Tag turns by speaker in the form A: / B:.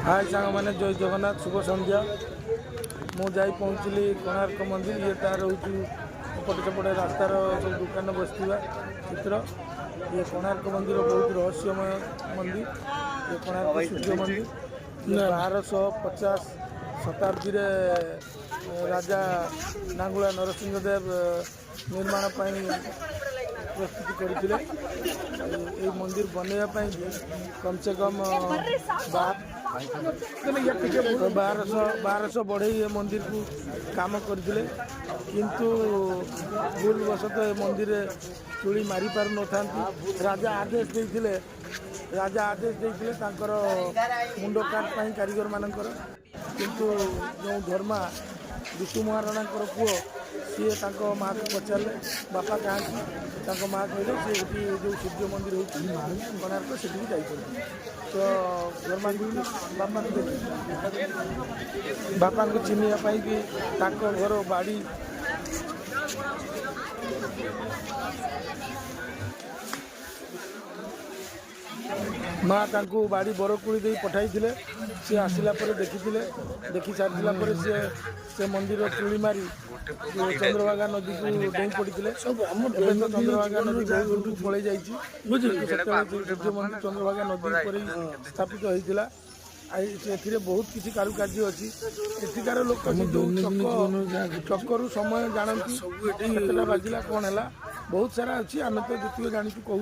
A: हाय सांग मैंने जय जगन्नाथ शुभ संध्या मु जा पहुँचली कोणार्क मंदिर ये तार हूँ एपटे सेपटे रास्तार सब दुकान बसवा चित्र ये कोणार्क मंदिर बहुत रहस्यमय मंदिर ये कोणार्क सूर्य मंदिर 1250 शताब्दी राजा नांगुला नरसिंहदेव निर्माण प्रस्तुति करते मंदिर बनवाई कम से कम 1200 बढ़े ये मंदिर को काम करते किंतु भूलवशतः ये मंदिर चूड़ी मारी पार न था राजा आदेश देते मुंड काट कारीगर मानकर किंतु जो धर्मा विष्णु महाराणा पुओ सी माँ को पचारे बापा कहाँ माँ कहले सी जो सूर्य मंदिर होती कोणार्क से तो धर्मा बापा को चिन्हवाई कि घर बाड़ी माँ तांको बाड़ी बरकुड़ी दे पठाई सी आसला देखी सारी से मंदिर चूड़ी मारी चंद्रभागा नदी को डेई पड़ते चंद्रभागा नदी बहुत पड़े सूर्य मंदिर चंद्रभागा नदी पर स्थापित होता ए बहुत किसी कारुकार्य अच्छी एठिकार लोक चक्कर समय जानती बाजिला कौन है बहुत सारा अच्छी आम तो जी जानी कहूँ